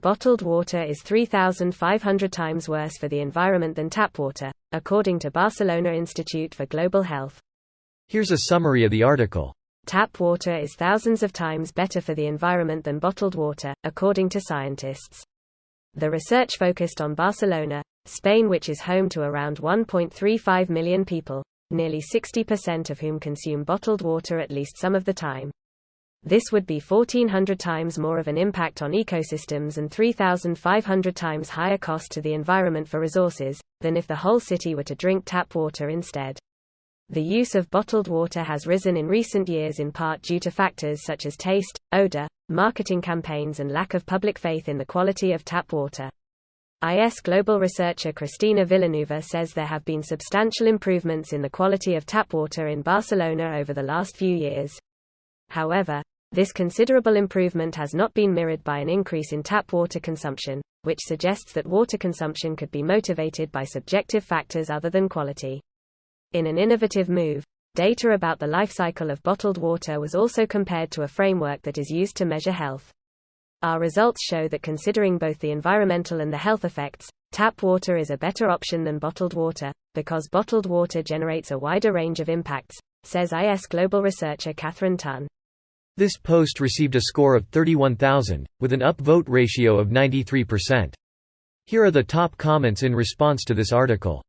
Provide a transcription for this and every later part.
Bottled water is 3,500 times worse for the environment than tap water, according to Barcelona Institute for Global Health. Here's a summary of the article. Tap water is thousands of times better for the environment than bottled water, according to scientists. The research focused on Barcelona, Spain, which is home to around 1.35 million people, nearly 60% of whom consume bottled water at least some of the time. This would be 1,400 times more of an impact on ecosystems and 3,500 times higher cost to the environment for resources, than if the whole city were to drink tap water instead. The use of bottled water has risen in recent years in part due to factors such as taste, odor, marketing campaigns and lack of public faith in the quality of tap water. IS global researcher Cristina Villanueva says there have been substantial improvements in the quality of tap water in Barcelona over the last few years. However, this considerable improvement has not been mirrored by an increase in tap water consumption, which suggests that water consumption could be motivated by subjective factors other than quality. In an innovative move, data about the life cycle of bottled water was also compared to a framework that is used to measure health. Our results show that considering both the environmental and the health effects, tap water is a better option than bottled water, because bottled water generates a wider range of impacts, says IS global researcher Catherine Tunn. This post received a score of 31,000, with an upvote ratio of 93%. Here are the top comments in response to this article.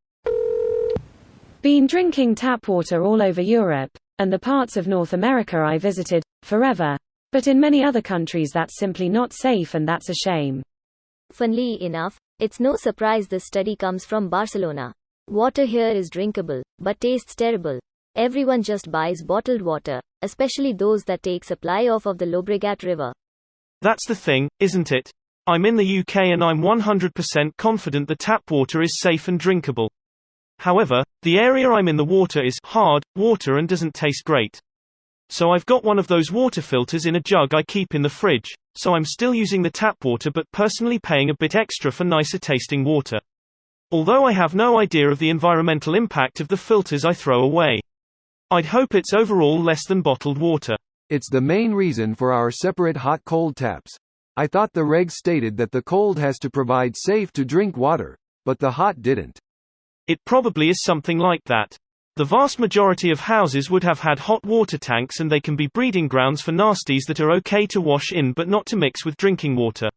Been drinking tap water all over Europe, and the parts of North America I visited, forever. But in many other countries that's simply not safe, and that's a shame. Funnily enough, it's no surprise this study comes from Barcelona. Water here is drinkable, but tastes terrible. Everyone just buys bottled water, especially those that take supply off of the Llobregat River. That's the thing, isn't it? I'm in the UK and I'm 100% confident the tap water is safe and drinkable. However, the area I'm in, the water is hard water and doesn't taste great. So I've got one of those water filters in a jug I keep in the fridge, so I'm still using the tap water but personally paying a bit extra for nicer tasting water. Although I have no idea of the environmental impact of the filters I throw away. I'd hope it's overall less than bottled water. It's the main reason for our separate hot-cold taps. I thought the regs stated that the cold has to provide safe to drink water, but the hot didn't. It probably is something like that. The vast majority of houses would have had hot water tanks, and they can be breeding grounds for nasties that are okay to wash in but not to mix with drinking water.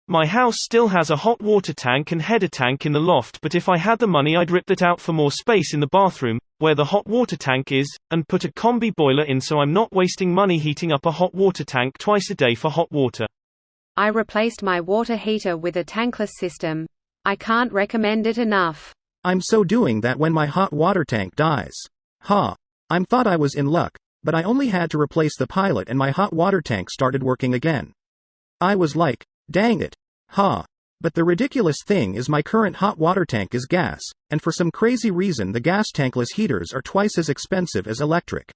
My house still has a hot water tank and header tank in the loft, but if I had the money I'd rip that out for more space in the bathroom, where the hot water tank is, and put a combi boiler in so I'm not wasting money heating up a hot water tank twice a day for hot water. I replaced my water heater with a tankless system. I can't recommend it enough. I'm so doing that when my hot water tank dies. I'm thought I was in luck, but I only had to replace the pilot and my hot water tank started working again. I was like, dang it. But the ridiculous thing is my current hot water tank is gas, and for some crazy reason the gas tankless heaters are twice as expensive as electric.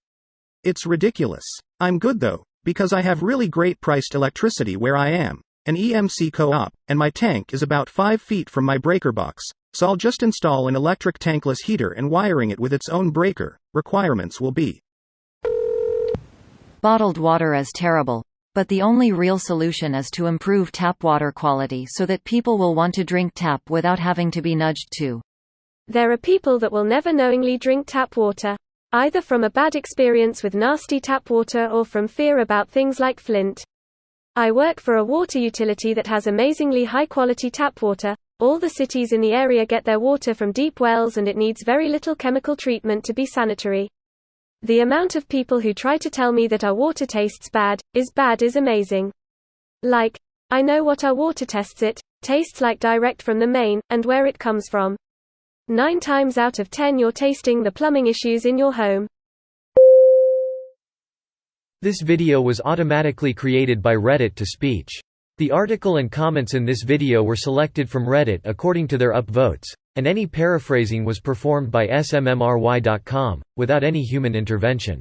It's ridiculous. I'm good though, because I have really great priced electricity where I am, an EMC co-op, and my tank is about 5 feet from my breaker box, so I'll just install an electric tankless heater and wiring it with its own breaker. Requirements will be: bottled water is terrible. But the only real solution is to improve tap water quality so that people will want to drink tap without having to be nudged to. There are people that will never knowingly drink tap water, either from a bad experience with nasty tap water or from fear about things like Flint. I work for a water utility that has amazingly high-quality tap water. All the cities in the area get their water from deep wells and it needs very little chemical treatment to be sanitary. The amount of people who try to tell me that our water tastes bad is amazing. Like, I know what our water tastes like direct from the main, and where it comes from. 9 times out of 10 you're tasting the plumbing issues in your home. This video was automatically created by Reddit to speech. The article and comments in this video were selected from Reddit according to their upvotes, and any paraphrasing was performed by smmry.com, without any human intervention.